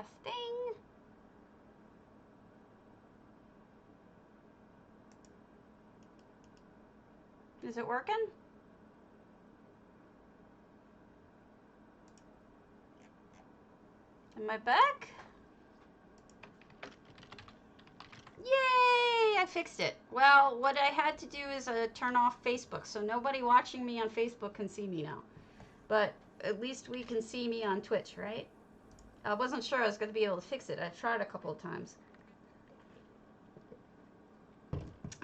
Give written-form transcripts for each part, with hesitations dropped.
last thing. Is it working? Am I back? Yay! I fixed it. Well, what I had to do is turn off Facebook, so nobody watching me on Facebook can see me now. But at least we can see me on Twitch, right? I wasn't sure I was going to be able to fix it. I tried a couple of times.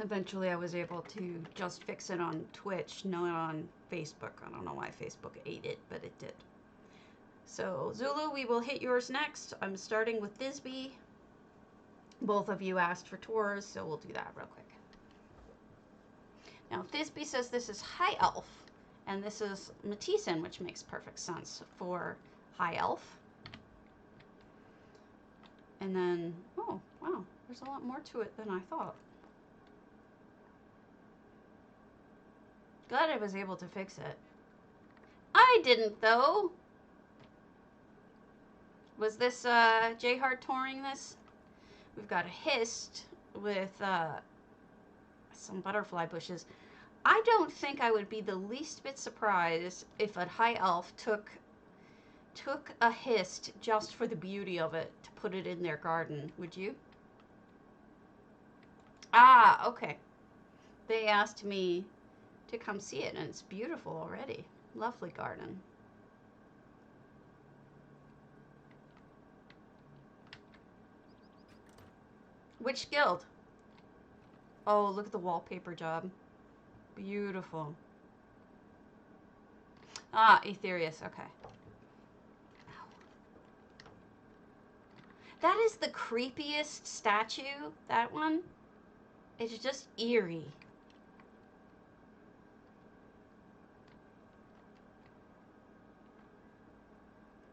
Eventually, I was able to just fix it on Twitch, not on Facebook. I don't know why Facebook ate it, but it did. So, Zulu, we will hit yours next. I'm starting with Thisbe. Both of you asked for tours, so we'll do that real quick. Now, Thisbe says this is High Elf, and this is matthiessen, which makes perfect sense for High Elf. And then, oh, wow, there's a lot more to it than I thought. Glad I was able to fix it. I didn't, though. Was this J-Hard touring this? We've got a hist with some butterfly bushes. I don't think I would be the least bit surprised if a High Elf took a hist just for the beauty of it to put it in their garden. Would you? Ah, okay. They asked me to come see it, and it's beautiful already. Lovely garden. Which guild? Oh, look at the wallpaper job. Beautiful. Ah, Aetherius, okay. Ow. That is the creepiest statue, that one. It's just eerie.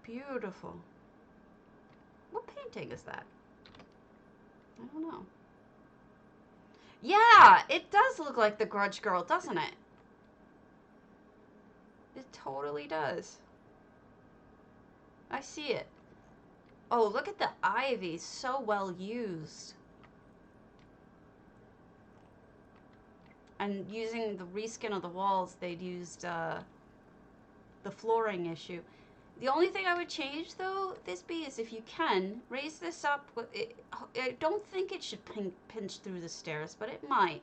Beautiful. What painting is that? I don't know. Yeah, it does look like the Grudge Girl, doesn't it? It totally does. I see it. Oh, look at the ivy. So well used. And using the reskin of the walls, they'd used the flooring issue. The only thing I would change, though, Thisbe, is if you can, raise this up. I don't think it should pinch through the stairs, but it might.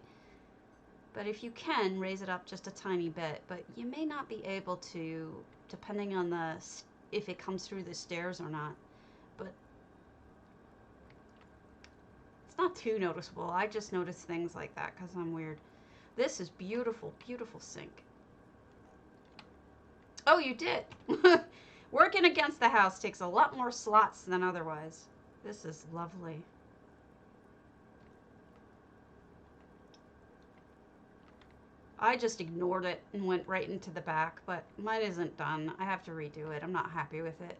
But if you can, raise it up just a tiny bit. But you may not be able to, depending on if it comes through the stairs or not. But it's not too noticeable. I just notice things like that because I'm weird. This is beautiful, beautiful sink. Oh, you did. Working against the house takes a lot more slots than otherwise. This is lovely. I just ignored it and went right into the back, but mine isn't done. I have to redo it. I'm not happy with it.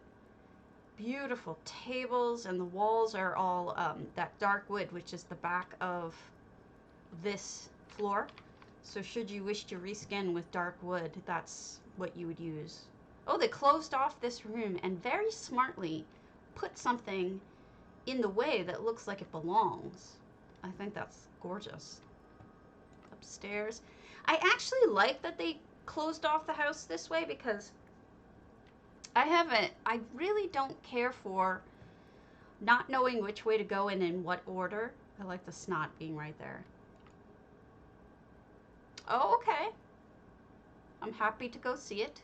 Beautiful tables, and the walls are all that dark wood, which is the back of this floor. So should you wish to reskin with dark wood, that's what you would use. Oh, they closed off this room and very smartly put something in the way that looks like it belongs. I think that's gorgeous. Upstairs. I actually like that they closed off the house this way because I really don't care for not knowing which way to go and in what order. I like the snot being right there. Oh, okay. I'm happy to go see it.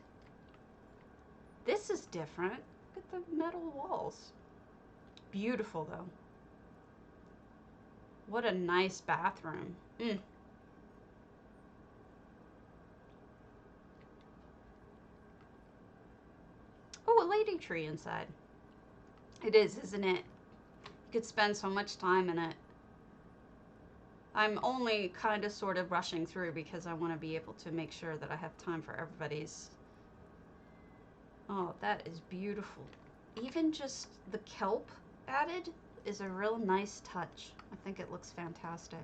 This is different. Look at the metal walls. Beautiful, though. What a nice bathroom. Oh, a lady tree inside. It is, isn't it? You could spend so much time in it. I'm only kind of sort of rushing through because I want to be able to make sure that I have time for everybody's. Oh, that is beautiful. Even just the kelp added is a real nice touch. I think it looks fantastic.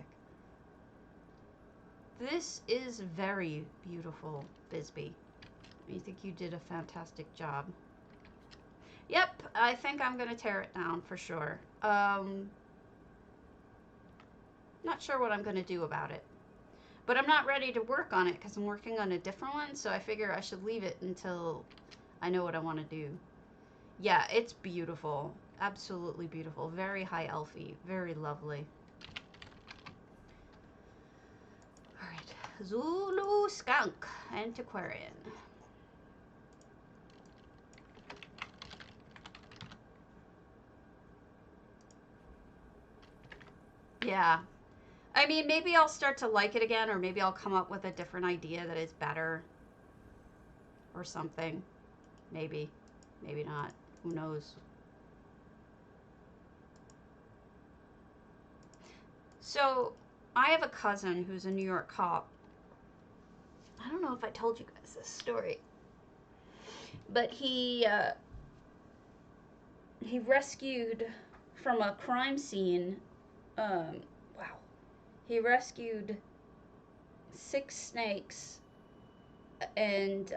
This is very beautiful, Thisbe. I think you did a fantastic job. Yep, I think I'm going to tear it down for sure. Not sure what I'm going to do about it. But I'm not ready to work on it because I'm working on a different one, so I figure I should leave it until I know what I want to do. Yeah, it's beautiful. Absolutely beautiful. Very high elfy. Very lovely. Alright. Zulu Skunk. Antiquarian. Yeah. I mean, maybe I'll start to like it again, or maybe I'll come up with a different idea that is better. Or something. Maybe. Maybe not. Who knows? So, I have a cousin who's a New York cop. I don't know if I told you guys this story. But he rescued from a crime scene, wow. He rescued 6 snakes, and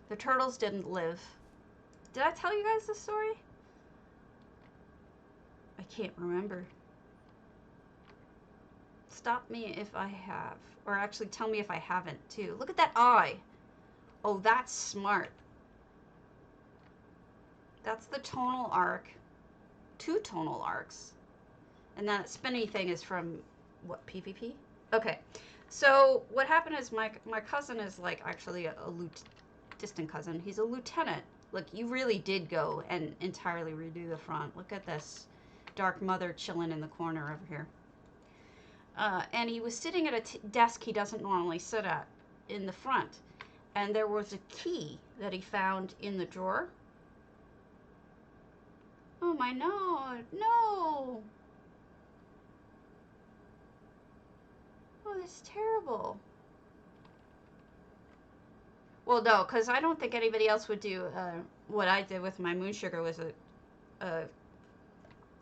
the turtles didn't live. Did I tell you guys this story? I can't remember. Stop me if I have. Or actually tell me if I haven't, too. Look at that eye. Oh, that's smart. That's the tonal arc. 2 tonal arcs. And that spinny thing is from, what, PvP? Okay. So, what happened is my cousin is, like, actually a distant cousin. He's a lieutenant. Look, you really did go and entirely redo the front. Look at this dark mother chilling in the corner over here. And he was sitting at a desk he doesn't normally sit at in the front. And there was a key that he found in the drawer. Oh my no, no. Oh, that's terrible. Well, no, because I don't think anybody else would do what I did with my moonsugar was a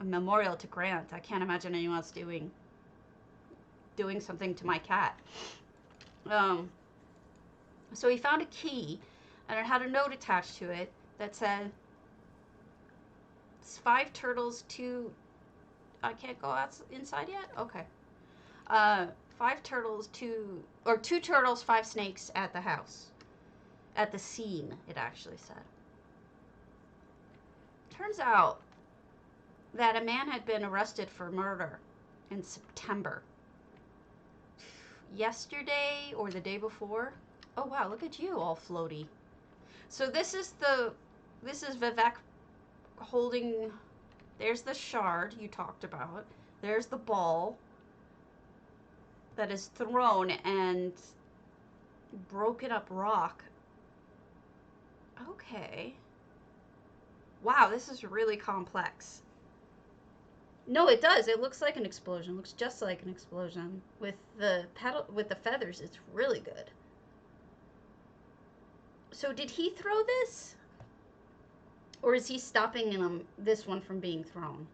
memorial to Grant. I can't imagine anyone else doing something to my cat. So he found a key, and it had a note attached to it that said, 5 turtles, 2... I can't go inside yet? Okay. 5 turtles, 2 turtles, 5 snakes at the house. At the scene, it actually said. Turns out that a man had been arrested for murder in September. Yesterday or the day before. Oh wow, look at you, all floaty. So this is Vivek holding, there's the shard you talked about. There's the ball that is thrown and broken up rock. Okay. Wow, this is really complex. No, it does. It looks like an explosion. It looks just like an explosion. With the feathers, it's really good. So did he throw this? Or is he stopping this one from being thrown?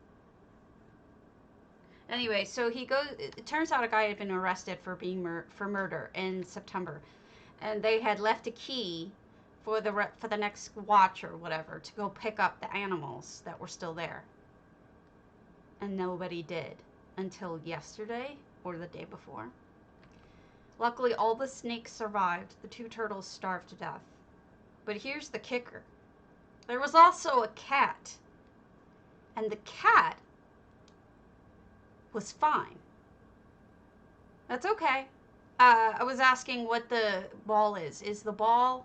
Anyway, so he goes, it turns out a guy had been arrested for for murder in September. And they had left a key for the next watch or whatever to go pick up the animals that were still there. And nobody did until yesterday or the day before. Luckily, all the snakes survived. The 2 turtles starved to death. But here's the kicker. There was also a cat. And the cat was fine. That's okay. I was asking what the ball is. Is the ball,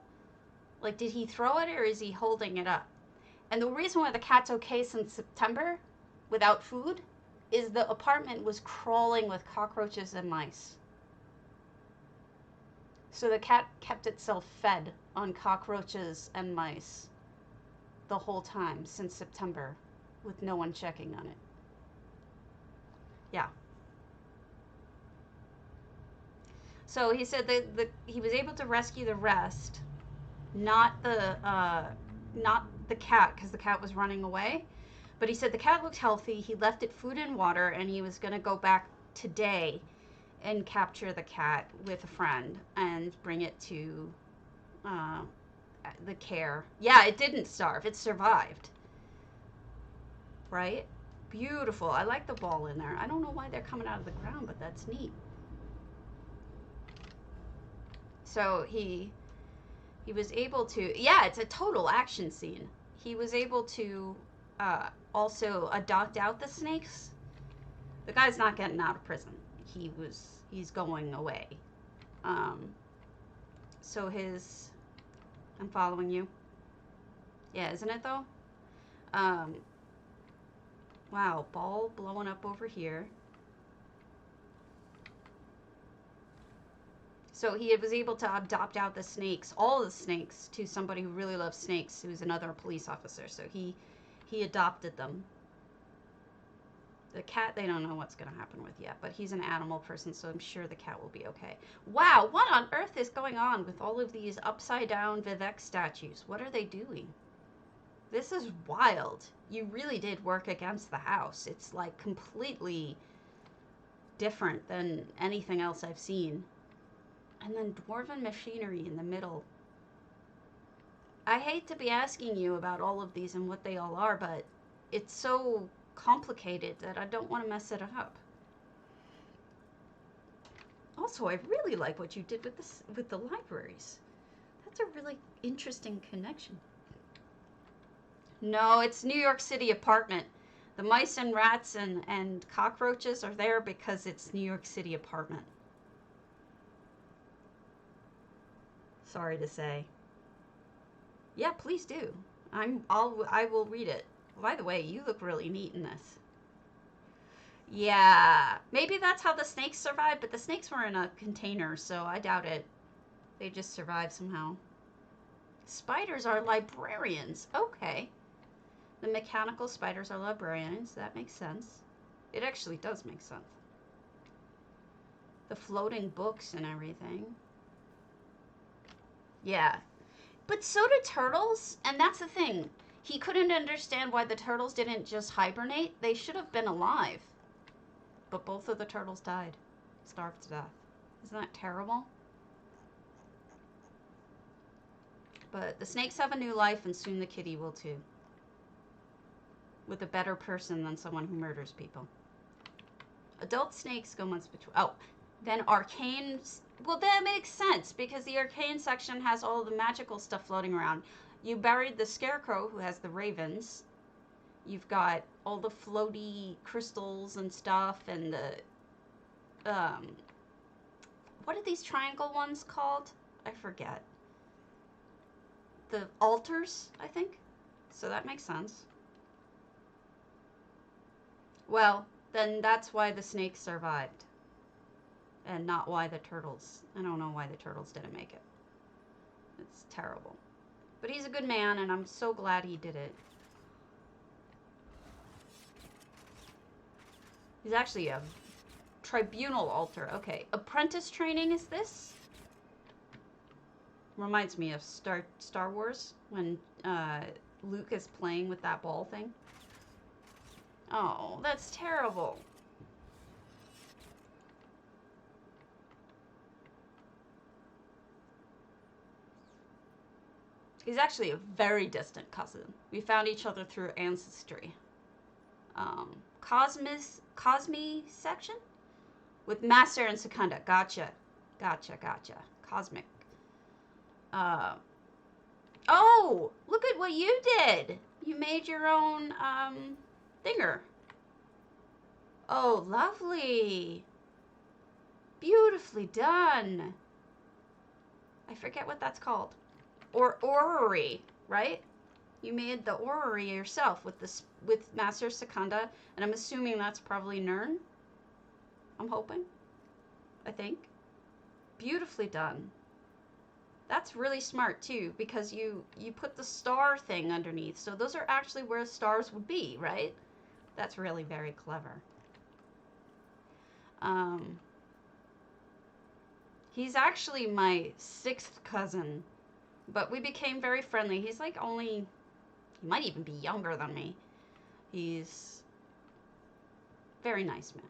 like, did he throw it or is he holding it up? And the reason why the cat's okay since September without food is the apartment was crawling with cockroaches and mice. So the cat kept itself fed on cockroaches and mice the whole time since September with no one checking on it. Yeah. So he said that he was able to rescue the rest, not the cat, because the cat was running away. But he said the cat looked healthy. He left it food and water, and he was going to go back today and capture the cat with a friend and bring it to the care. Yeah, it didn't starve. It survived. Right? Beautiful. I like the ball in there. I don't know why they're coming out of the ground, but that's neat. So he was able to, yeah, it's a total action scene. He was able to also adopt out the snakes. The guy's not getting out of prison. He's going away. So I'm following you. Yeah, isn't it though? Wow, ball blowing up over here. So he was able to adopt out the snakes, all the snakes, to somebody who really loves snakes, who's another police officer. So he adopted them. The cat, they don't know what's going to happen with yet, but he's an animal person, so I'm sure the cat will be okay. Wow, what on earth is going on with all of these upside-down Vivek statues? What are they doing? This is wild. You really did work against the house. It's like completely different than anything else I've seen. And then dwarven machinery in the middle. I hate to be asking you about all of these and what they all are, but it's so complicated that I don't want to mess it up. Also, I really like what you did with the libraries. That's a really interesting connection. No, it's New York City apartment. The mice and rats and cockroaches are there because it's New York City apartment. Sorry to say. Yeah, please do. I will read it. By the way, you look really neat in this. Yeah, maybe that's how the snakes survived, but the snakes were in a container, so I doubt it. They just survived somehow. Spiders are librarians. Okay. The mechanical spiders are librarians. That makes sense. It actually does make sense. The floating books and everything. Yeah. But so do turtles, and that's the thing. He couldn't understand why the turtles didn't just hibernate. They should have been alive. But both of the turtles died. Starved to death. Isn't that terrible? But the snakes have a new life, and soon the kitty will too. With a better person than someone who murders people. Adult snakes go months between. Oh, then arcane. Well, that makes sense because the arcane section has all the magical stuff floating around. You buried the scarecrow who has the ravens. You've got all the floaty crystals and stuff, and the what are these triangle ones called? I forget. The altars, I think. So that makes sense. Well, then that's why the snakes survived. And not why the turtles. I don't know why the turtles didn't make it. It's terrible. But he's a good man, and I'm so glad he did it. He's actually a tribunal altar. Okay, apprentice training is this? Reminds me of Star Wars, when Luke is playing with that ball thing. Oh, that's terrible. He's actually a very distant cousin. We found each other through ancestry. Cosme section? With Master and Secunda. Gotcha. Cosmic. Oh! Look at what you did! You made your own, thinger. Oh, lovely. Beautifully done. I forget what that's called. Or orrery, right? You made the orrery yourself with Master Secunda, and I'm assuming that's probably Nern. I'm hoping. I think. Beautifully done. That's really smart too, because you put the star thing underneath, so those are actually where stars would be, right? That's really very clever. He's actually my 6th cousin. But we became very friendly. He's like he might even be younger than me. He's very nice man.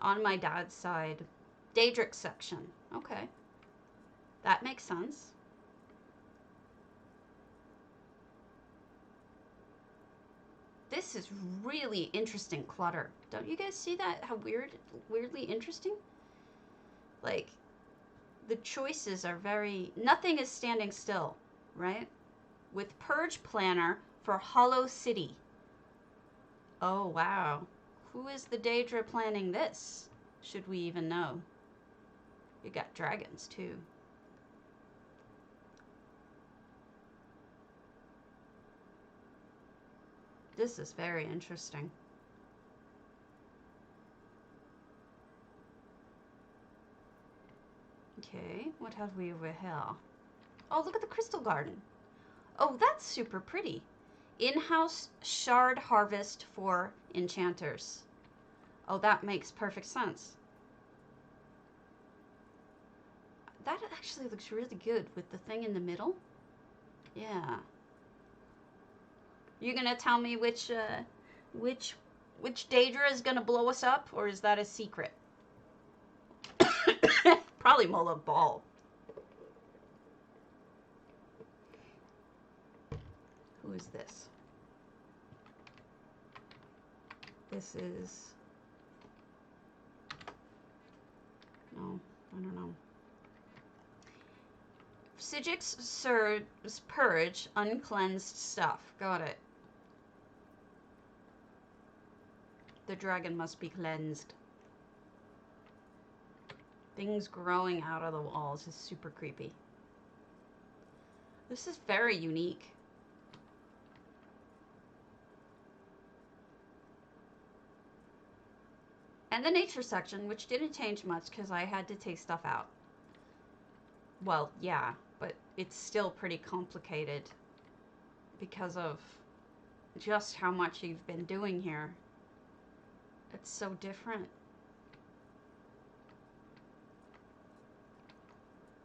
On my dad's side, Daedric section. Okay. That makes sense. This is really interesting clutter. Don't you guys see that? How weirdly interesting? Like, the choices are very... Nothing is standing still, right? With Purge Planner for Hollow City. Oh, wow. Who is the Daedra planning this? Should we even know? You got dragons, too. This is very interesting. Okay, what have we over here? Oh, look at the crystal garden. Oh, that's super pretty. In-house shard harvest for enchanters. Oh, that makes perfect sense. That actually looks really good with the thing in the middle. Yeah. You gonna tell me which Daedra is gonna blow us up, or is that a secret? Probably Mola Ball. Who is this? This is... No, I don't know. Psijic Purge, uncleansed stuff. Got it. The dragon must be cleansed. Things growing out of the walls is super creepy. This is very unique. And the nature section, which didn't change much because I had to take stuff out. Well, yeah, but it's still pretty complicated because of just how much you've been doing here. It's so different.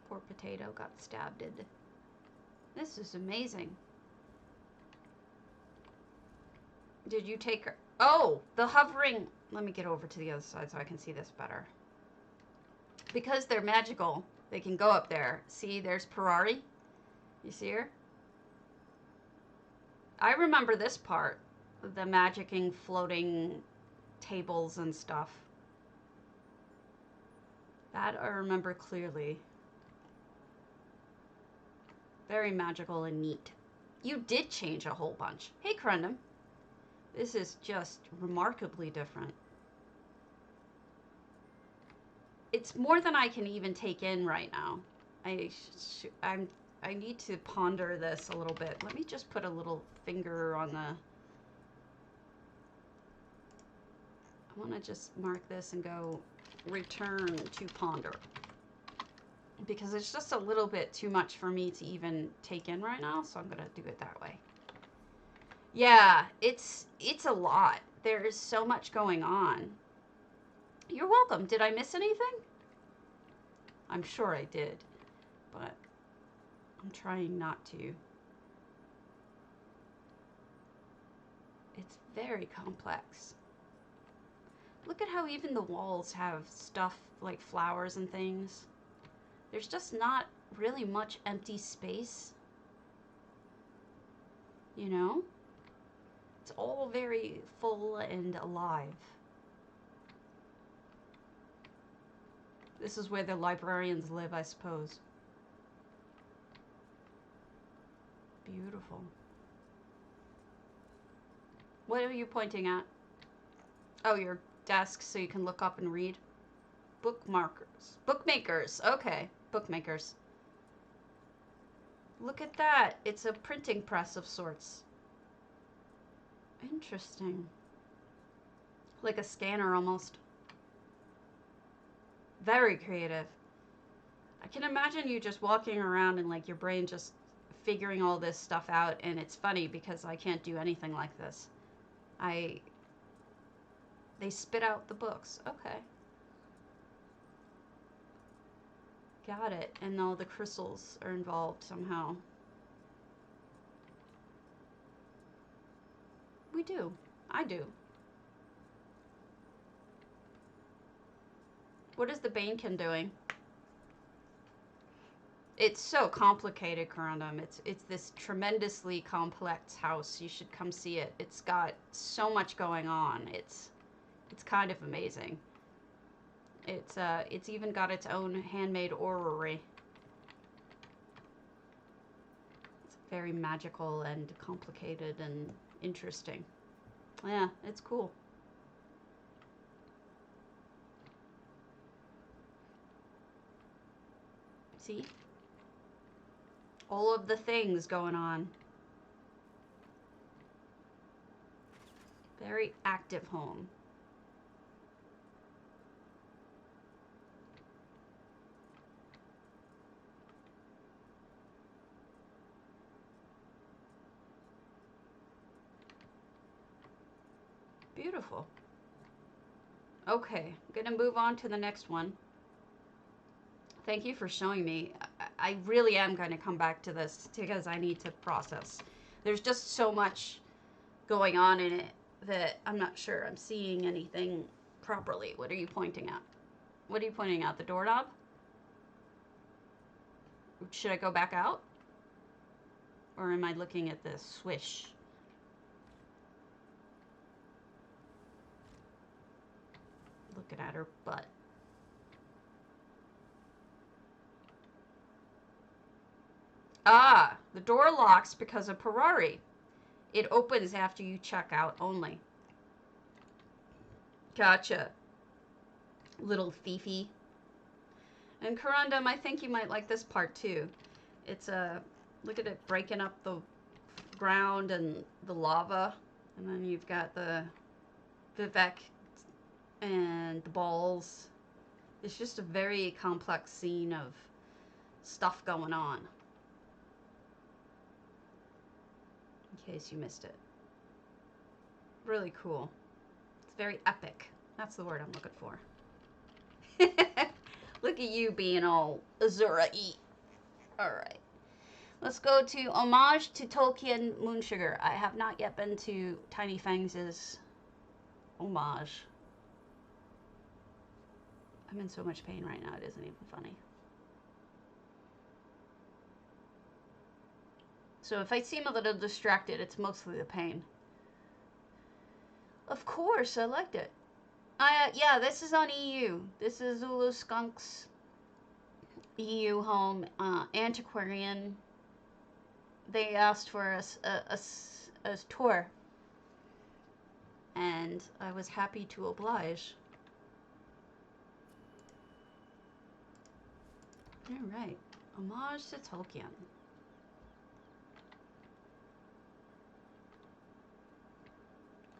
Poor potato got stabbed. This is amazing. Did you take her? Oh, the hovering. Let me get over to the other side so I can see this better. Because they're magical, they can go up there. See, there's Faerie. You see her? I remember this part. The magicking, floating tables and stuff. That I remember clearly. Very magical and neat. You did change a whole bunch. Hey, Crendum. This is just remarkably different. It's more than I can even take in right now. I need to ponder this a little bit. Let me just put a little finger on the... I want to just mark this and go return to ponder. Because it's just a little bit too much for me to even take in right now, so I'm going to do it that way. Yeah, it's a lot. There is so much going on. You're welcome. Did I miss anything? I'm sure I did, but I'm trying not to. It's very complex. Look at how even the walls have stuff like flowers and things. There's just not really much empty space. You know? It's all very full and alive. This is where the librarians live, I suppose. Beautiful. What are you pointing at? Oh, your desk so you can look up and read. Bookmarkers. Bookmakers. Okay. Bookmakers. Look at that. It's a printing press of sorts. Interesting. Like a scanner almost. Very creative. I can imagine you just walking around and like your brain just figuring all this stuff out, and it's funny because I can't do anything like this. They spit out the books. Okay. Got it. And all the crystals are involved somehow. We do. I do. What is the Banekin doing? It's so complicated, Corundum. It's this tremendously complex house. You should come see it. It's got so much going on. It's kind of amazing. It's even got its own handmade orrery. It's very magical and complicated and interesting. Yeah, it's cool. See? All of the things going on. Very active home. Beautiful. Okay, I'm gonna move on to the next one. Thank you for showing me. I really am going to come back to this because I need to process. There's just so much going on in it that I'm not sure I'm seeing anything properly. What are you pointing at? What are you pointing at? The doorknob? Should I go back out? Or am I looking at the swish? Looking at her butt. Ah, the door locks because of Faerie. It opens after you check out only. Gotcha. Little thiefy. And Corundum, I think you might like this part too. It's look at it breaking up the ground and the lava. And then you've got the Vivek and the balls. It's just a very complex scene of stuff going on. In case you missed it. Really cool. It's very epic. That's the word I'm looking for. Look at you being all Azura-y. Alright. Let's go to Homage to Tolkien Moonsugar. I have not yet been to Tiny Fangs' Homage. I'm in so much pain right now, it isn't even funny. So if I seem a little distracted, it's mostly the pain. Of course, I liked it. Yeah, this is on EU. This is Zulu Skunk's EU home, antiquarian. They asked for a tour, and I was happy to oblige. All right, Homage to Tolkien.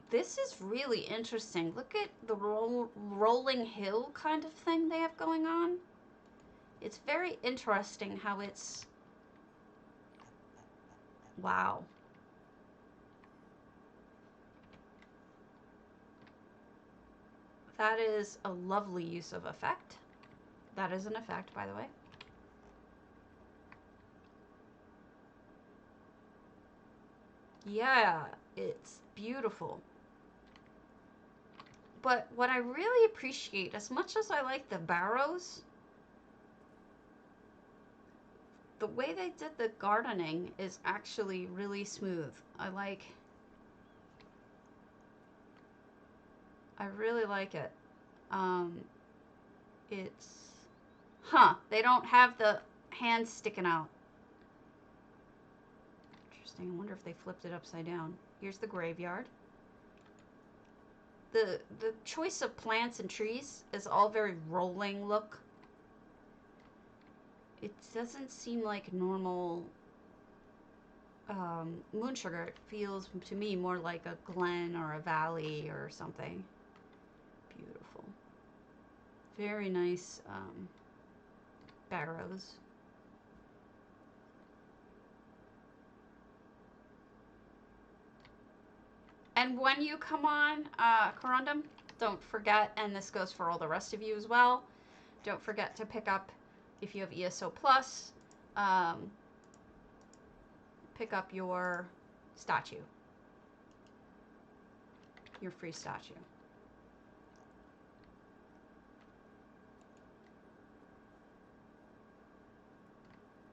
This is really interesting. Look at the rolling hill kind of thing they have going on. It's very interesting how it's... Wow. That is a lovely use of effect. That is an effect, by the way. Yeah, it's beautiful. But what I really appreciate, as much as I like the barrows, the way they did the gardening is actually really smooth. I really like it. They don't have the hands sticking out. Interesting. I wonder if they flipped it upside down. Here's the graveyard. The choice of plants and trees is all very rolling look. It doesn't seem like normal moonsugar. It feels to me more like a glen or a valley or something. Beautiful. Very nice barrows. And when you come on, Corundum, don't forget, and this goes for all the rest of you as well, don't forget to pick up, if you have ESO Plus, pick up your statue. Your free statue.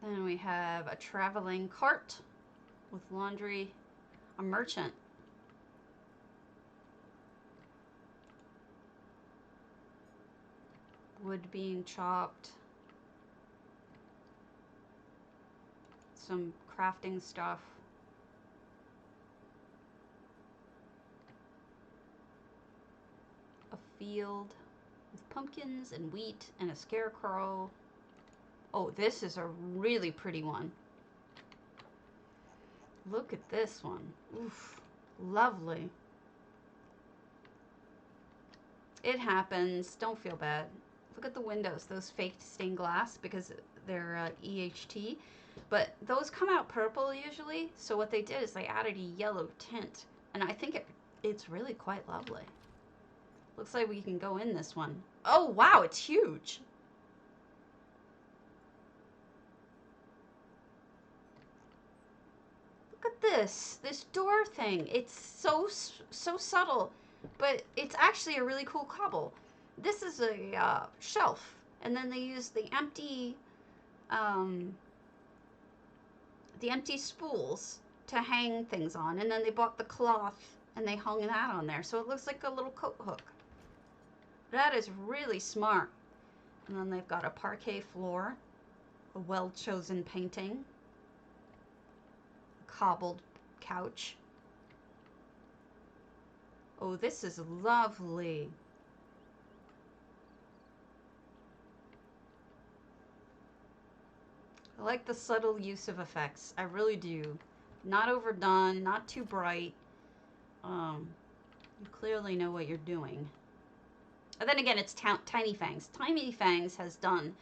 Then we have a traveling cart with laundry, a merchant. Wood being chopped. Some crafting stuff. A field with pumpkins and wheat and a scarecrow. Oh, this is a really pretty one. Look at this one. Oof, lovely. It happens. Don't feel bad. Look at the windows. Those faked stained glass because they're EHT. But those come out purple usually. So what they did is they added a yellow tint. And I think it's really quite lovely. Looks like we can go in this one. Oh, wow. It's huge. Look at this door thing. It's so subtle, but it's actually a really cool cobble. This is a shelf, and then they use the empty spools to hang things on, and then they bought the cloth and they hung that on there, so it looks like a little coat hook. That is really smart. And then they've got a parquet floor, a well-chosen painting, cobbled couch. Oh, this is lovely. I like the subtle use of effects. I really do. Not overdone, not too bright. You clearly know what you're doing. And then again, it's Tiny Fangs. Tiny Fangs has done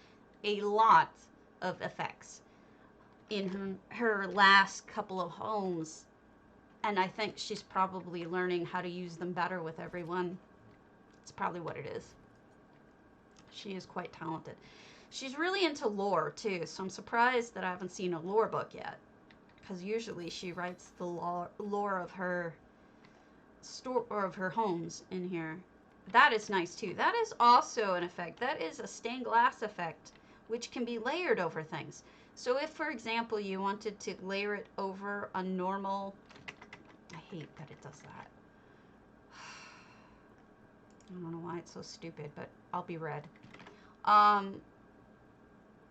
a lot of effects in her last couple of homes. And I think she's probably learning how to use them better with everyone. It's probably what it is. She is quite talented. She's really into lore, too, so I'm surprised that I haven't seen a lore book yet. Because usually she writes the lore of her store or of her homes in here. That is nice, too. That is also an effect. That is a stained glass effect, which can be layered over things. So if, for example, you wanted to layer it over a normal... I hate that it does that. I don't know why it's so stupid, but I'll be red.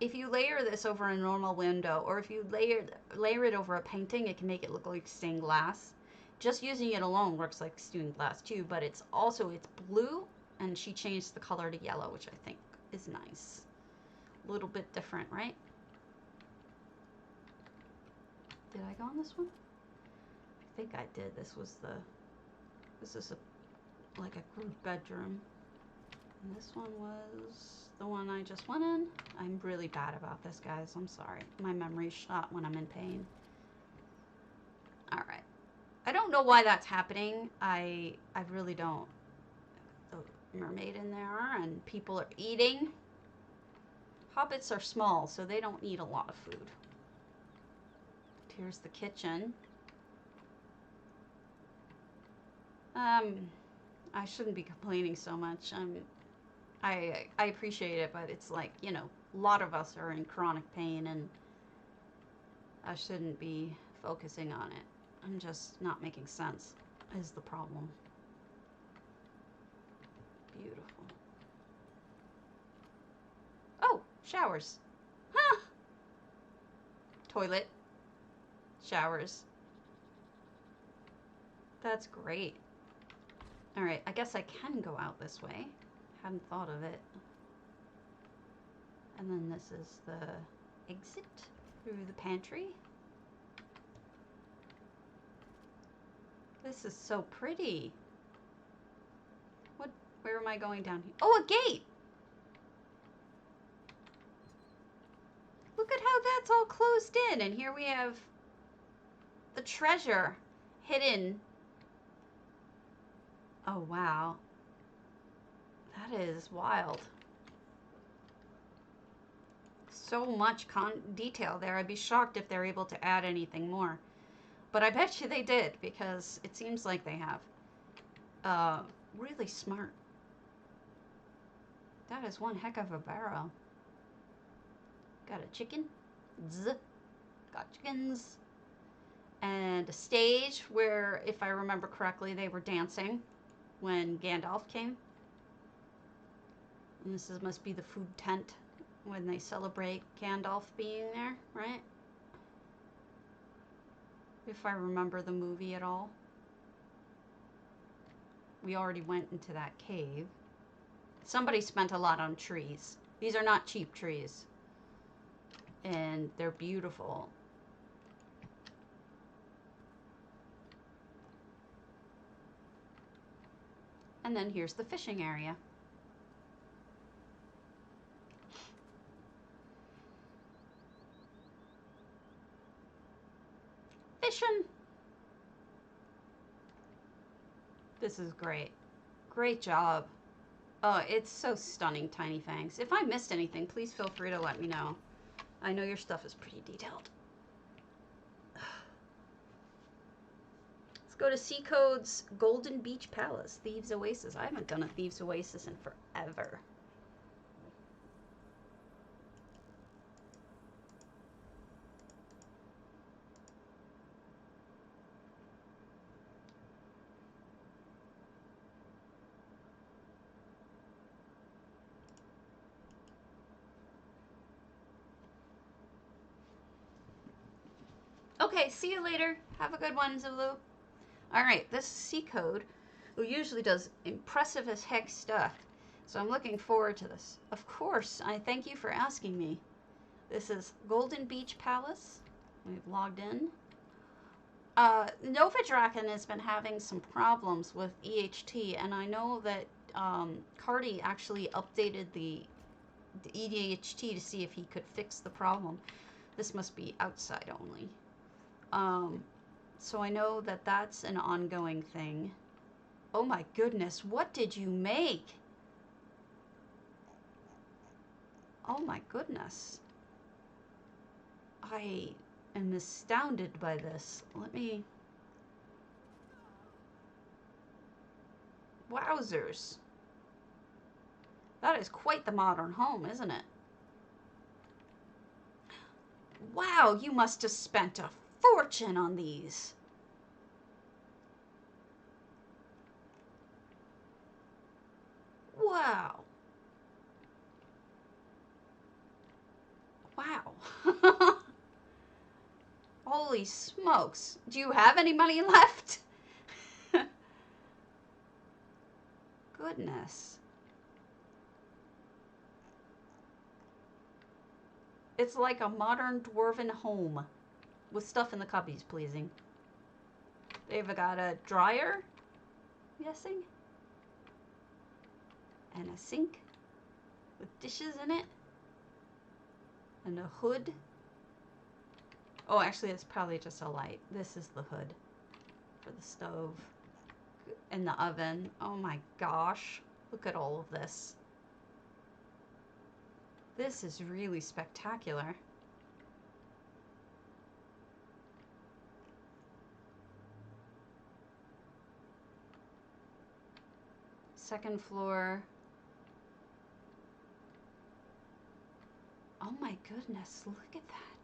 If you layer this over a normal window, or if you layer it over a painting, it can make it look like stained glass. Just using it alone works like stained glass too, but it's blue, and she changed the color to yellow, which I think is nice. A little bit different, right? Did I go on this one? I think I did. This is like a group bedroom. And this one was the one I just went in. I'm really bad about this, guys. I'm sorry. My memory's shot when I'm in pain. All right. I don't know why that's happening. I really don't. The mermaid in there, and people are eating. Hobbits are small, so they don't eat a lot of food. Here's the kitchen. I shouldn't be complaining so much. I appreciate it, but it's like, you know, a lot of us are in chronic pain, and I shouldn't be focusing on it. I'm just not making sense is the problem. Beautiful. Oh, showers. Huh. Toilet. Showers. That's great. All right, I guess I can go out this way. Hadn't thought of it. And then this is the exit through the pantry. This is so pretty. Where am I going down here? Oh, a gate! Look at how that's all closed in. And here we have the treasure hidden. Oh, wow. That is wild. So much detail there. I'd be shocked if they're able to add anything more. But I bet you they did, because it seems like they have. Really smart. That is one heck of a barrel. Got a chicken? Gotchkins. And a stage where, if I remember correctly, they were dancing when Gandalf came. And this must be the food tent when they celebrate Gandalf being there, right? If I remember the movie at all. We already went into that cave. Somebody spent a lot on trees. These are not cheap trees. And they're beautiful. And then here's the fishing area. Fishing. This is great. Great job. Oh, it's so stunning, Tiny Fangs. If I missed anything, please feel free to let me know. I know your stuff is pretty detailed. Let's go to Seacode's Golden Beach Palace, Thieves Oasis. I haven't done a Thieves Oasis in forever. Okay, see you later. Have a good one, Zulu. Alright, this is Seacode, who usually does impressive as heck stuff. So I'm looking forward to this. Of course, I thank you for asking me. This is Golden Beach Palace. We've logged in. Nova Draken has been having some problems with EHT, and I know that Cardi actually updated the EHT to see if he could fix the problem. This must be outside only. So I know that that's an ongoing thing. Oh my goodness, what did you make? Oh my goodness. I am astounded by this. Let me... Wowzers. That is quite the modern home, isn't it? Wow, you must have spent a fortune on these. Wow. Wow. Holy smokes. Do you have any money left? Goodness. It's like a modern dwarven home. With stuff in the cubbies, pleasing. They've got a dryer, I'm guessing. And a sink with dishes in it. And a hood. Oh, actually, it's probably just a light. This is the hood for the stove. And the oven. Oh my gosh. Look at all of this. This is really spectacular. Second floor. Oh my goodness, look at that.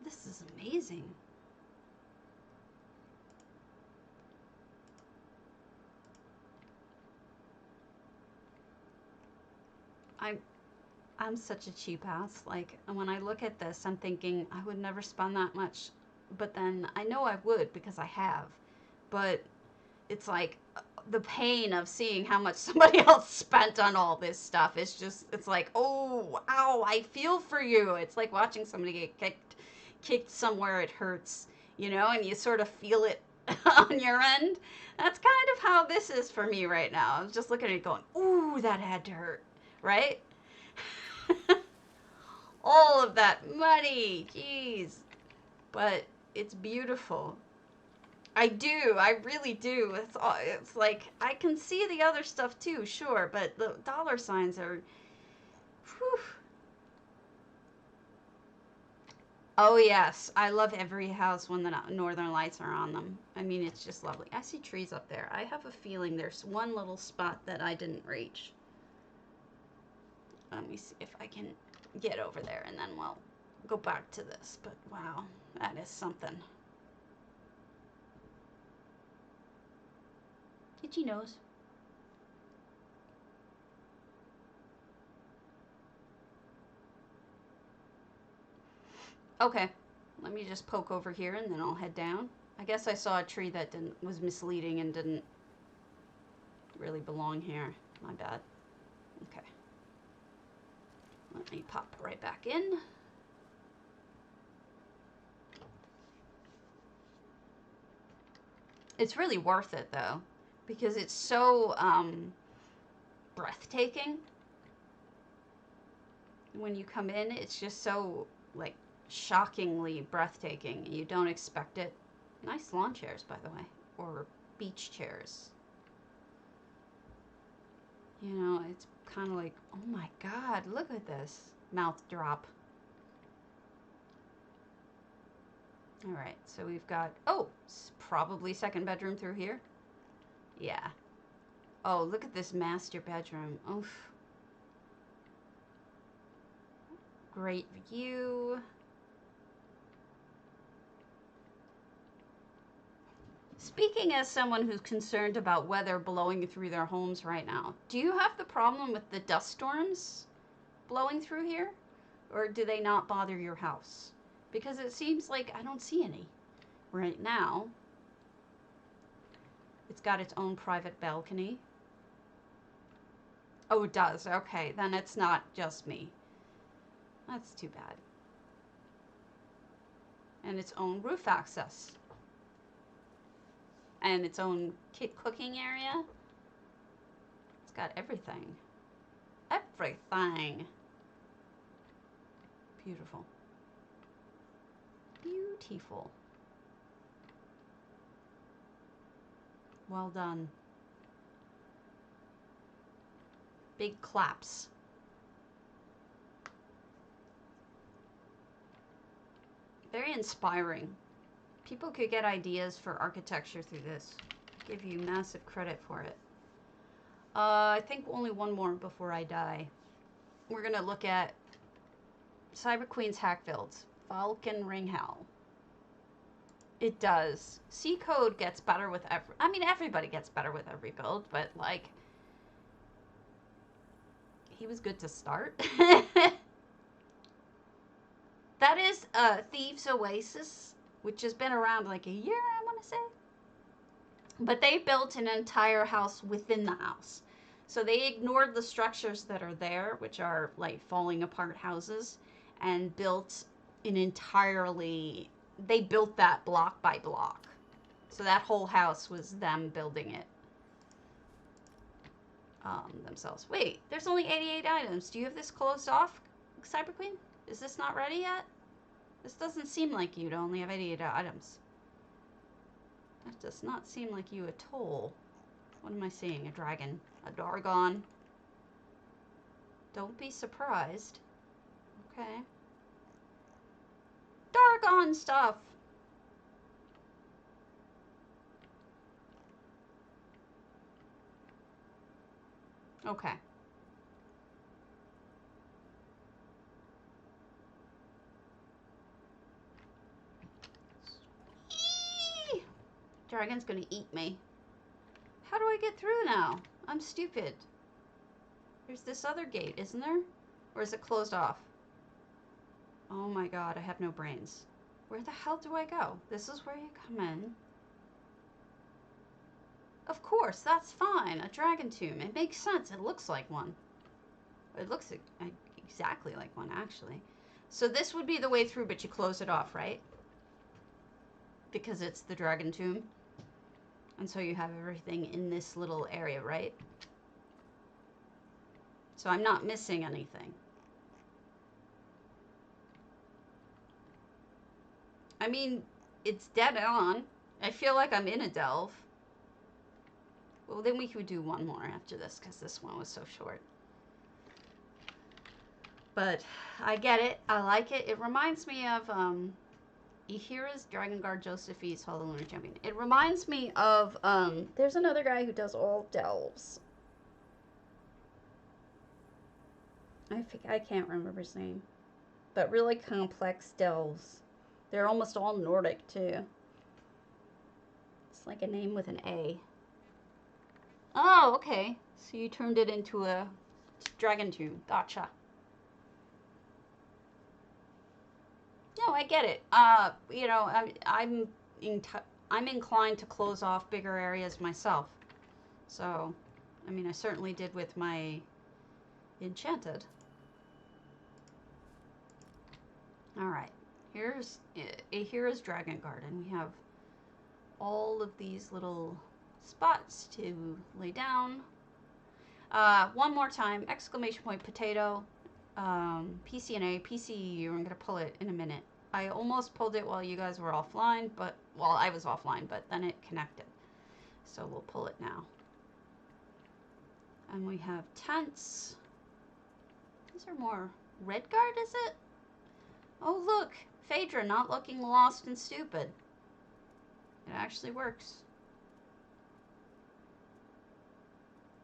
This is amazing. I'm such a cheap ass. Like, when I look at this, I'm thinking I would never spend that much. But then I know I would because I have. But it's like the pain of seeing how much somebody else spent on all this stuff. It's just, it's like, oh, ow, I feel for you. It's like watching somebody get kicked somewhere it hurts, you know, and you sort of feel it on your end. That's kind of how this is for me right now. I was just looking at it going, ooh, that had to hurt, right? All of that money, jeez. But it's beautiful. I do, I really do. It's like, I can see the other stuff too, sure, but the dollar signs are, whew. Oh, yes. I love every house when the northern lights are on them. I mean, it's just lovely. I see trees up there. I have a feeling there's one little spot that I didn't reach. Let me see if I can get over there, and then we'll go back to this. But wow, that is something. Itchy nose. Okay, let me just poke over here and then I'll head down. I guess I saw a tree that was misleading and didn't really belong here. My bad. Okay. Let me pop right back in. It's really worth it though, because it's so breathtaking. When you come in, it's just so like shockingly breathtaking. You don't expect it. Nice lawn chairs, by the way, or beach chairs. You know, it's kind of like, oh my god, look at this. Mouth drop. Alright, so we've got, oh, probably second bedroom through here. Yeah. Oh, look at this master bedroom. Oof. Great view. Speaking as someone who's concerned about weather blowing through their homes right now, do you have the problem with the dust storms blowing through here? Or do they not bother your house? Because it seems like I don't see any right now. It's got its own private balcony. Oh, it does. Okay, then it's not just me. That's too bad. And its own roof access. And its own cooking area. It's got everything. Everything. Beautiful. Beautiful. Well done. Big claps. Very inspiring. People could get ideas for architecture through this. Give you massive credit for it. I think only one more before I die. We're going to look at Cyber Queen's hakkvild. Falcon Ringhowl. It does. C code gets better with I mean, everybody gets better with every build, but like, he was good to start. That is Thieves Oasis, which has been around like a year, I want to say. But they built an entire house within the house. So they ignored the structures that are there, which are like falling apart houses, and built an entirely, they built that block by block. So that whole house was them building it themselves. Wait, there's only 88 items. Do you have this closed off, Cyber Queen? Is this not ready yet? This doesn't seem like you to only have 88 items. That does not seem like you at all. What am I seeing? A dragon. A Dargon. Don't be surprised. Okay. Dargon stuff! Okay. Eee! Dragon's gonna eat me. How do I get through now? I'm stupid. There's this other gate, isn't there? Or is it closed off? Oh my god, I have no brains. Where the hell do I go? This is where you come in. Of course, that's fine. A dragon tomb. It makes sense. It looks like one. It looks exactly like one, actually. So this would be the way through, but you close it off, right? Because it's the dragon tomb. And so you have everything in this little area, right? So I'm not missing anything. I mean, it's dead on. I feel like I'm in a delve. Well, then we could do one more after this, because this one was so short. But I get it. I like it. It reminds me of Eahira's Dragonguard Josephie's Hlaalu Champion. It reminds me of there's another guy who does all delves. I can't remember his name. But really complex delves. They're almost all Nordic too. It's like a name with an A. Oh, okay. So you turned it into a dragon tomb. Gotcha. No, I get it. You know, I'm inclined to close off bigger areas myself. So, I mean, I certainly did with my Enchanted. All right, here's Dragonguard, and we have all of these little spots to lay down. One more time, exclamation point potato, PCNA, PCEU. I'm gonna pull it in a minute. I almost pulled it while you guys were offline, but while I was offline, but then it connected. So we'll pull it now. And we have tents. These are more Redguard, is it? Oh look, Phaedra not looking lost and stupid. It actually works.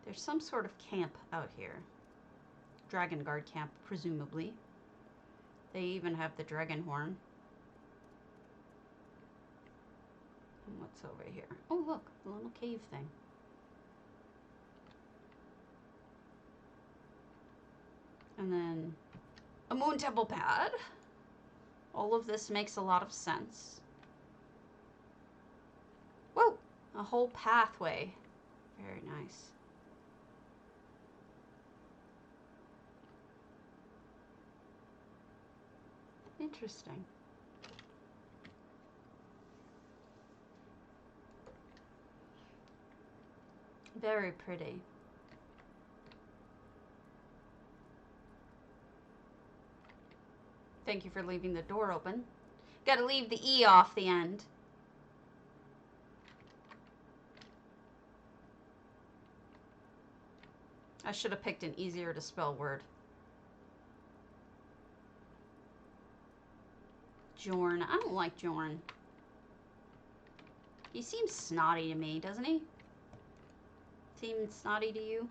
There's some sort of camp out here. Dragonguard camp, presumably. They even have the dragon horn. And what's over here? Oh look, the little cave thing. And then a moon temple pad. All of this makes a lot of sense. Whoa! A whole pathway. Very nice. Interesting. Very pretty. Thank you for leaving the door open. Gotta leave the E off the end. I should have picked an easier to spell word. Jorn. I don't like Jorn. He seems snotty to me, doesn't he? Seems snotty to you?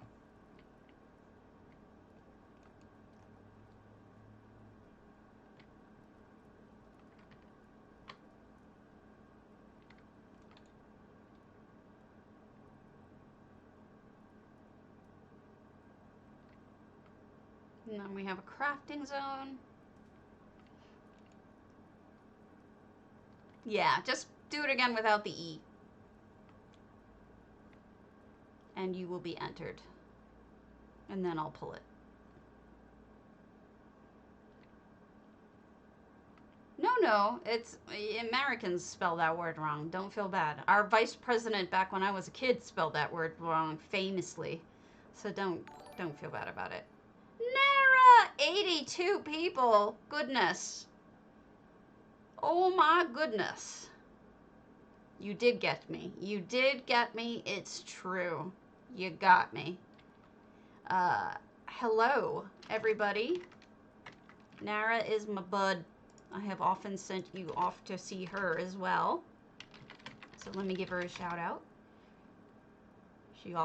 And then we have a crafting zone. Yeah, just do it again without the E. And you will be entered. And then I'll pull it. No, it's Americans spell that word wrong. Don't feel bad. Our vice president back when I was a kid spelled that word wrong famously. So don't feel bad about it. Nara, 82 people. Goodness. Oh my goodness. You did get me. You did get me. It's true. You got me. Hello, everybody. Nara is my bud. I have often sent you off to see her as well. So let me give her a shout out. She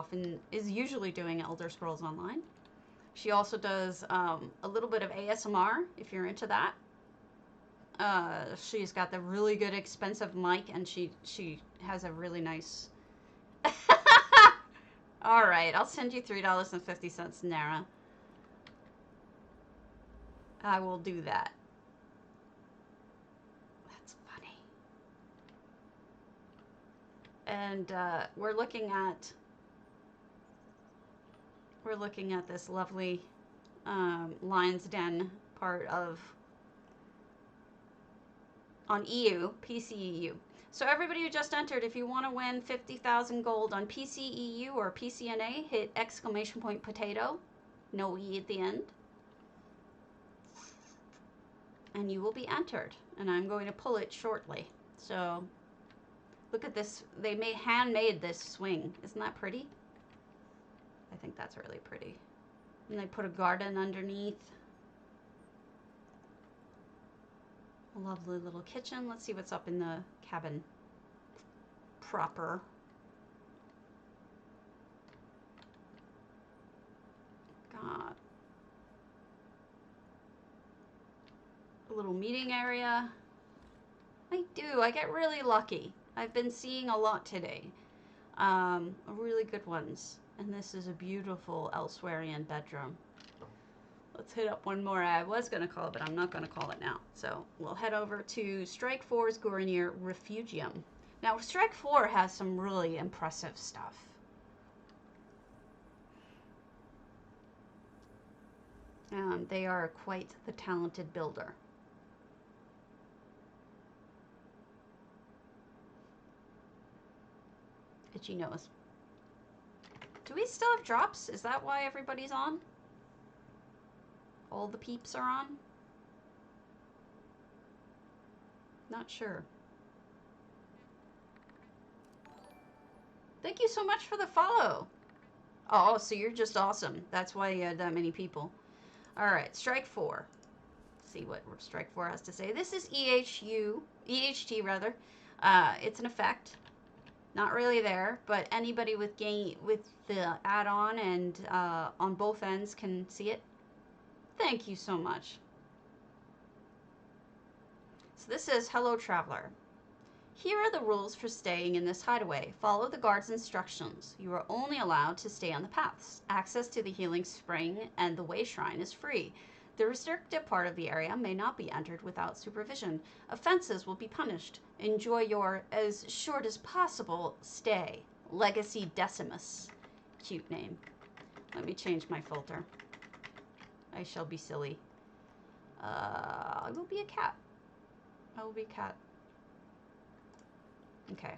is usually doing Elder Scrolls Online. She also does a little bit of ASMR, if you're into that. She's got the really good expensive mic, and she has a really nice... Alright, I'll send you $3.50, Nara. I will do that. That's funny. And we're looking at this lovely Lion's Den part of on EU, PCEU. So everybody who just entered, if you want to win 50,000 gold on PCEU or PCNA, hit exclamation point potato, no E at the end, and you will be entered. And I'm going to pull it shortly. So look at this. They handmade this swing. Isn't that pretty? I think that's really pretty. And they put a garden underneath. A lovely little kitchen. Let's see what's up in the cabin proper. God. A little meeting area. I get really lucky. I've been seeing a lot today. Really good ones. And this is a beautiful Elsewherian bedroom. Let's hit up one more. I was going to call it, but I'm not going to call it now. So we'll head over to Strike 4's Goronir Refugium. Now, Strike 4 has some really impressive stuff. They are quite the talented builder. Itchy nose. Do we still have drops? Is that why everybody's on? All the peeps are on? Not sure. Thank you so much for the follow. Oh, so you're just awesome. That's why you had that many people. Alright, Strike 4. Let's see what Strike 4 has to say. This is EHT rather. It's an effect. Not really there, but anybody with the add-on and on both ends can see it. Thank you so much. So this is Hello Traveler. Here are the rules for staying in this hideaway. Follow the guard's instructions. You are only allowed to stay on the paths. Access to the healing spring and the way shrine is free. The restricted part of the area may not be entered without supervision. Offenses will be punished. Enjoy your, as short as possible, stay. Legacy Decimus. Cute name. Let me change my filter. I shall be silly. I will be a cat. I will be a cat. Okay.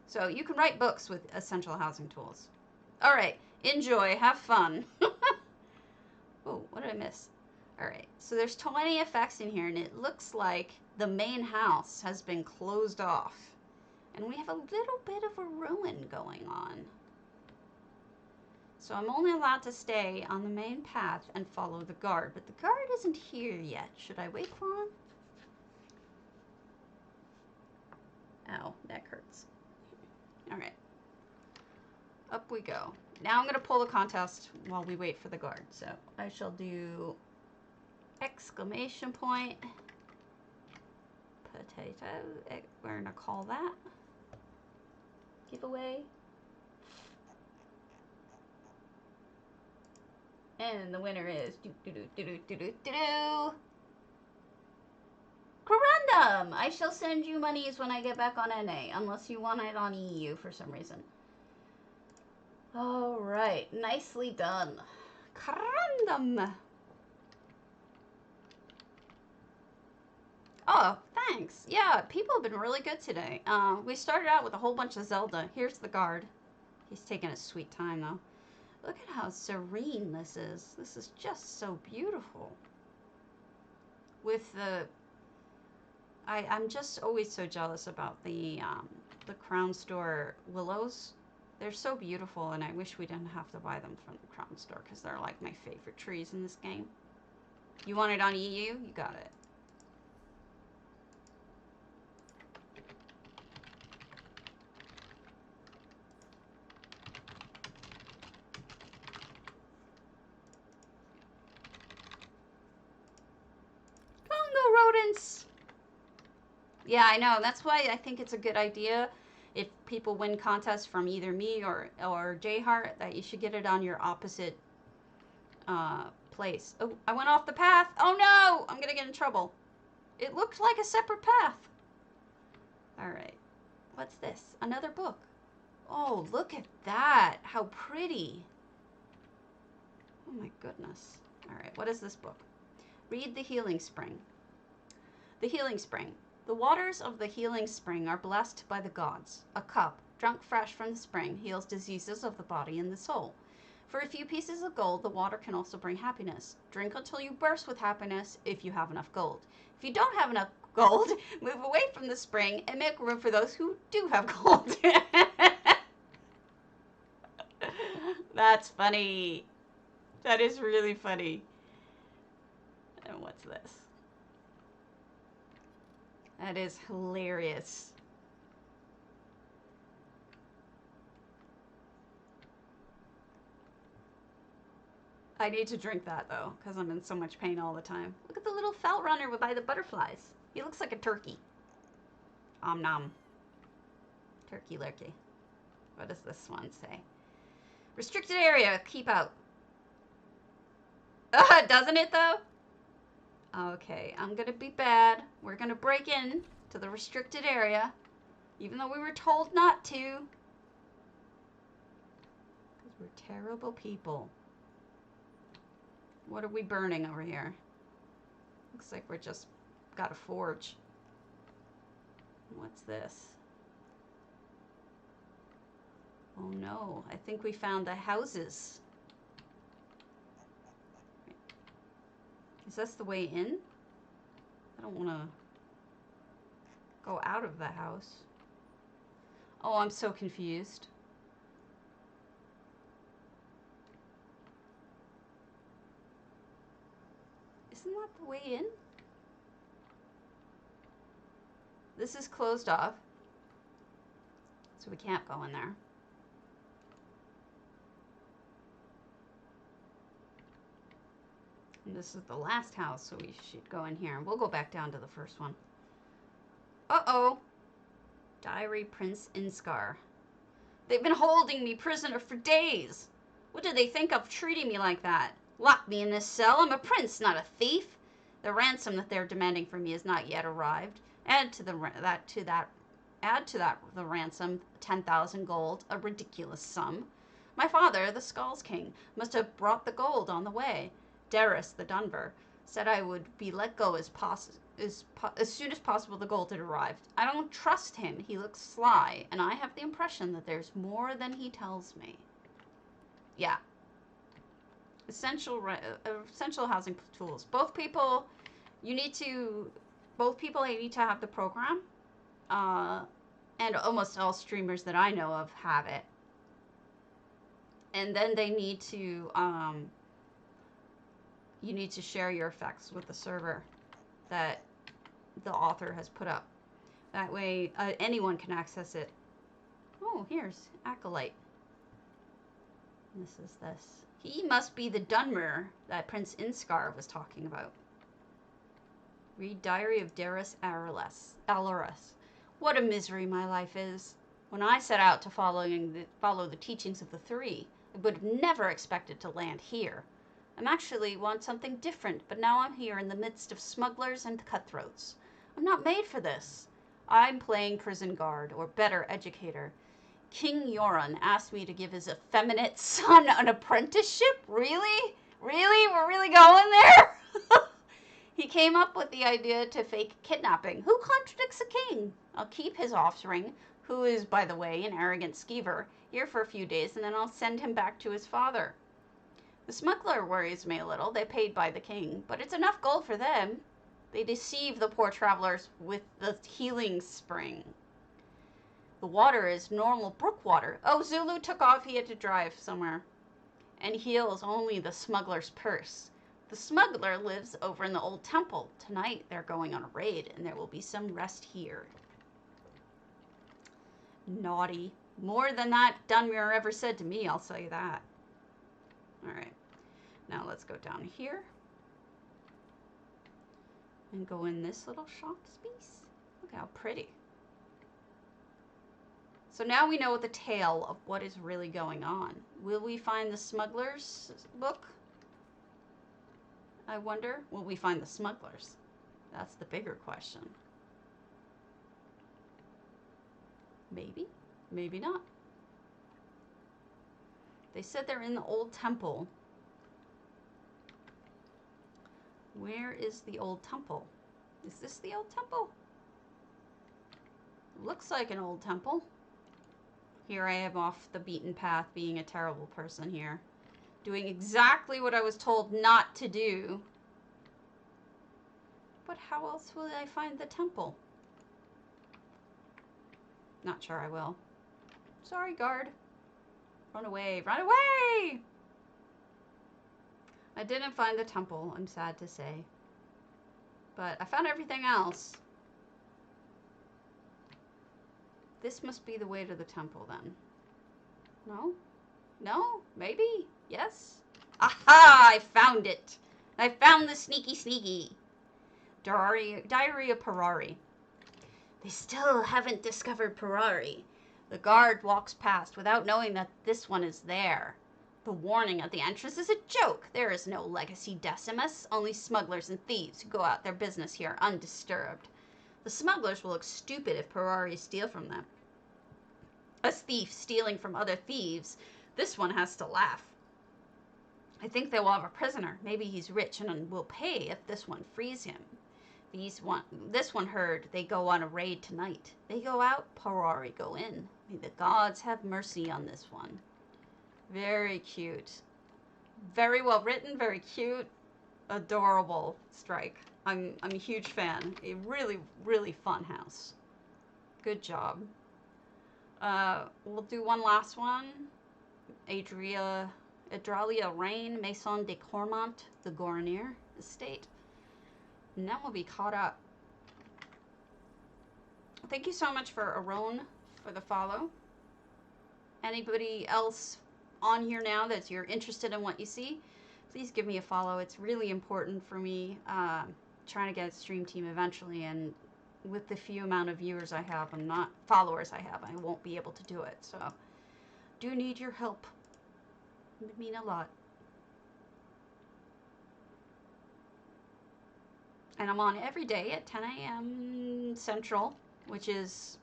So you can write books with essential housing tools. All right. Enjoy. Have fun. Oh, what did I miss? All right. So there's 20 effects in here, and it looks like the main house has been closed off. And we have a little bit of a ruin going on. So I'm only allowed to stay on the main path and follow the guard. But the guard isn't here yet. Should I wait for him? Ow, neck hurts. All right. Up we go. Now I'm going to pull the contest while we wait for the guard. So I shall do exclamation point potato. We're going to call that giveaway. And the winner is Corundum! I shall send you monies when I get back on NA, unless you want it on EU for some reason. Alright, nicely done. Corundum! Oh, thanks. Yeah, people have been really good today. We started out with a whole bunch of Zelda. Here's the guard. He's taking a sweet time, though. Look at how serene this is. This is just so beautiful. With the... I'm just always so jealous about the Crown Store willows. They're so beautiful, and I wish we didn't have to buy them from the Crown Store, because they're like my favorite trees in this game. You want it on EU? You got it. Rodents. Yeah, I know. That's why I think it's a good idea if people win contests from either me or Jayheart that you should get it on your opposite place. Oh, I went off the path. Oh no! I'm gonna get in trouble. It looked like a separate path. Alright. What's this? Another book. Oh, look at that. How pretty. Oh my goodness. Alright, what is this book? Read the Healing Spring. The Healing Spring. The waters of the healing spring are blessed by the gods. A cup, drunk fresh from the spring, heals diseases of the body and the soul. For a few pieces of gold, the water can also bring happiness. Drink until you burst with happiness if you have enough gold. If you don't have enough gold, move away from the spring and make room for those who do have gold. That's funny. That is really funny. And what's this? That is hilarious. I need to drink that, though, because I'm in so much pain all the time. Look at the little felt runner by the butterflies. He looks like a turkey. Om nom. Turkey lurkey. What does this one say? Restricted area, keep out. Doesn't it, though? Okay, I'm gonna be bad. We're gonna break in to the restricted area, even though we were told not to. Because we're terrible people. What are we burning over here? Looks like we're just got a forge. What's this? Oh no, I think we found the houses. Is this the way in? I don't want to go out of the house. Oh, I'm so confused. Isn't that the way in? This is closed off, so we can't go in there. And this is the last house, so we should go in here. We'll go back down to the first one. Uh-oh. Diary Prince Inskar. They've been holding me prisoner for days. What do they think of treating me like that? Lock me in this cell. I'm a prince, not a thief. The ransom that they're demanding from me has not yet arrived. Add to the ransom 10,000 gold, a ridiculous sum. My father, the Skulls King, must have brought the gold on the way. Darius, the Dunver, said I would be let go as soon as possible the gold had arrived. I don't trust him. He looks sly, and I have the impression that there's more than he tells me. Yeah. Essential housing tools. Both people need to have the program. And almost all streamers that I know of have it. And then they need to, you need to share your effects with the server that the author has put up. That way, anyone can access it. Oh, here's Acolyte. This is this. He must be the Dunmer that Prince Inskar was talking about. Read Diary of Darius Alaris. What a misery my life is. When I set out to follow the teachings of the three, I would have never expected to land here. I actually want something different, but now I'm here in the midst of smugglers and cutthroats. I'm not made for this. I'm playing prison guard, or better, educator. King Yoran asked me to give his effeminate son an apprenticeship? Really? Really? We're really going there? He came up with the idea to fake kidnapping. Who contradicts a king? I'll keep his offspring, who is, by the way, an arrogant skeever, here for a few days, and then I'll send him back to his father. The smuggler worries me a little. They paid by the king, but it's enough gold for them. They deceive the poor travelers with the healing spring. The water is normal brook water. Oh, Zulu took off. He had to drive somewhere. And heals only the smuggler's purse. The smuggler lives over in the old temple. Tonight they're going on a raid, and there will be some rest here. Naughty. More than that Dunmer ever said to me, I'll tell you that. Alright. Now let's go down here. And go in this little shop space. Look how pretty. So now we know the tale of what is really going on. Will we find the smuggler's book? I wonder, will we find the smugglers? That's the bigger question. Maybe, maybe not. They said they're in the old temple. Where is the old temple? Is this the old temple? Looks like an old temple. Here I am off the beaten path, being a terrible person here. Doing exactly what I was told not to do. But how else will I find the temple? Not sure I will. Sorry, guard. Run away. Run away! I didn't find the temple, I'm sad to say. But I found everything else. This must be the way to the temple then. No? No? Maybe? Yes? Aha! I found it! I found the sneaky. Diary of Faerie. They still haven't discovered Faerie. The guard walks past without knowing that this one is there. The warning at the entrance is a joke. There is no legacy Decimus, only smugglers and thieves who go out their business here undisturbed. The smugglers will look stupid if Faerie steal from them. A thief stealing from other thieves, this one has to laugh. I think they will have a prisoner. Maybe he's rich and will pay if this one frees him. This one heard they go on a raid tonight. They go out, Faerie go in. May the gods have mercy on this one. Very cute. Very well written, very cute. Adorable strike. I'm a huge fan. A really, really fun house. Good job. We'll do one last one. Eahira Reign, Maison de Cormont, the Goronir estate. And then we'll be caught up. Thank you so much for Aron for the follow. Anybody else on here now that you're interested in what you see, please give me a follow. It's really important for me trying to get a stream team eventually, and with the few amount of viewers I have, followers I have, I won't be able to do it. So do need your help. It would mean a lot. And I'm on every day at 10 a.m. Central, which is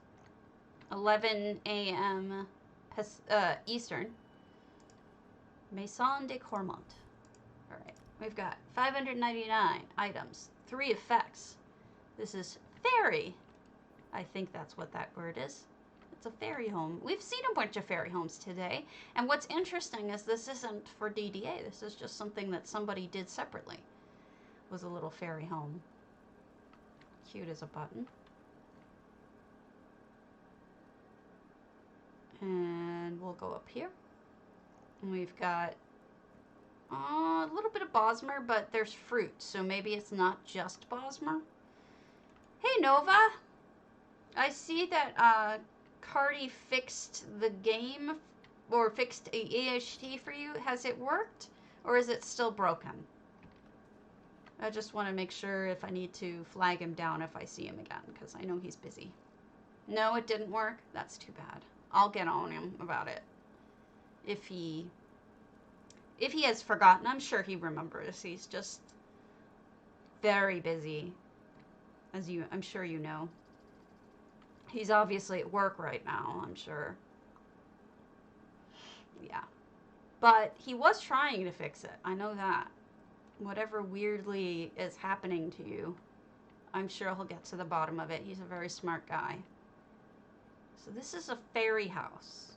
11 a.m. Eastern. Maison de Cormont. Alright, we've got 599 items, 3 effects. This is Fairie. I think that's what that word is. It's a fairy home. We've seen a bunch of fairy homes today, and what's interesting is this isn't for DDA. This is just something that somebody did separately. Was a little fairy home. Cute as a button. And we'll go up here. And we've got a little bit of Bosmer, but there's fruit, so maybe it's not just Bosmer. Hey, Nova! I see that Cardi fixed the game, or fixed a EHT for you. Has it worked, or is it still broken? I just want to make sure if I need to flag him down if I see him again, because I know he's busy. No, it didn't work? That's too bad. I'll get on him about it. If he has forgotten, I'm sure he remembers. He's just very busy, I'm sure you know. He's obviously at work right now, I'm sure. Yeah. But he was trying to fix it. I know that. Whatever weirdly is happening to you, I'm sure he'll get to the bottom of it. He's a very smart guy. So this is a fairy house.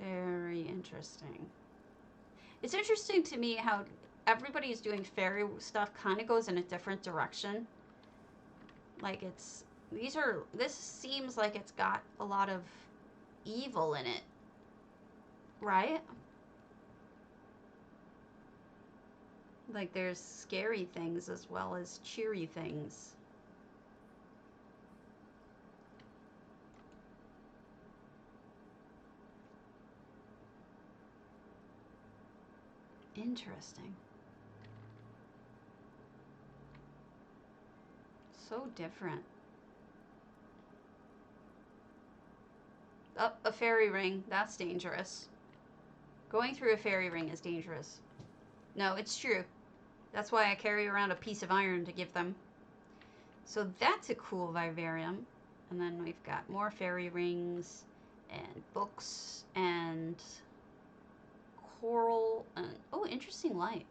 Very interesting. It's interesting to me how everybody's doing fairy stuff kind of goes in a different direction. Like this seems like it's got a lot of evil in it, right? Like there's scary things as well as cheery things. Interesting. So different. Oh, a fairy ring. That's dangerous. Going through a fairy ring is dangerous. No, it's true. That's why I carry around a piece of iron to give them. So that's a cool vivarium. And then we've got more fairy rings and books and coral and oh, interesting light.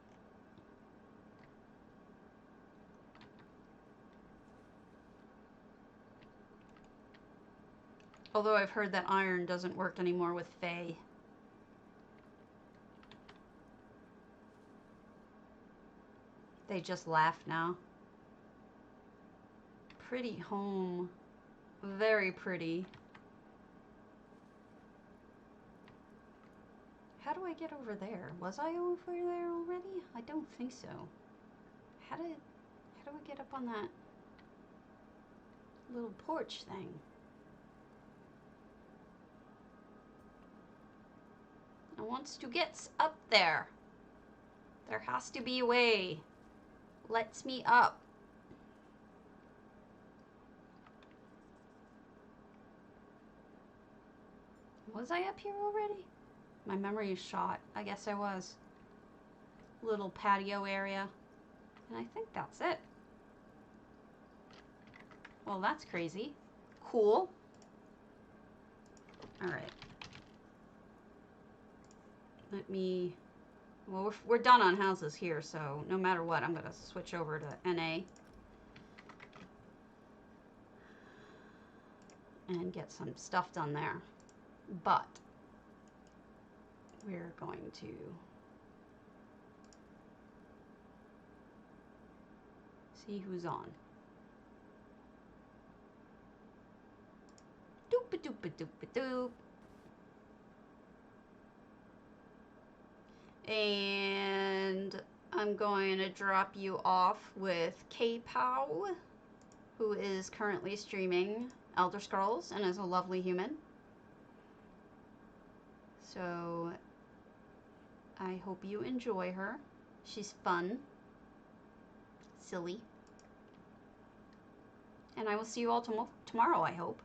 Although I've heard that iron doesn't work anymore with Fae. They just laugh now. Pretty home. Very pretty. How do I get over there? Was I over there already? I don't think so. How do we get up on that little porch thing? I wants to get up there. There has to be a way. Lets me up. Was I up here already? My memory is shot. I guess I was. Little patio area. And I think that's it. Well, that's crazy. Cool. Alright. Let me... Well, we're done on houses here, so no matter what, I'm going to switch over to NA. And get some stuff done there. But we're going to see who's on. Doop-a-doop-a-doop-a-doop. And I'm going to drop you off with K-Pow, who is currently streaming Elder Scrolls and is a lovely human. So I hope you enjoy her. She's fun, silly. And I will see you all tomorrow, I hope.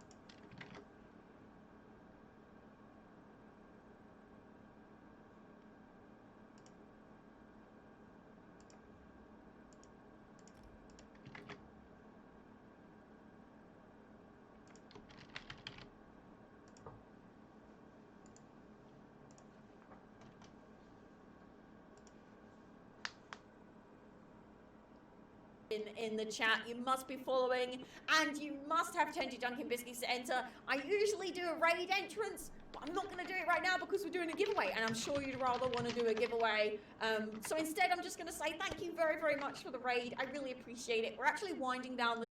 In the chat, you must be following, and you must have 20 Dunkin' Biscuits to enter. I usually do a raid entrance, but I'm not going to do it right now because we're doing a giveaway, and I'm sure you'd rather want to do a giveaway. So instead, I'm just going to say thank you very, very much for the raid. I really appreciate it. We're actually winding down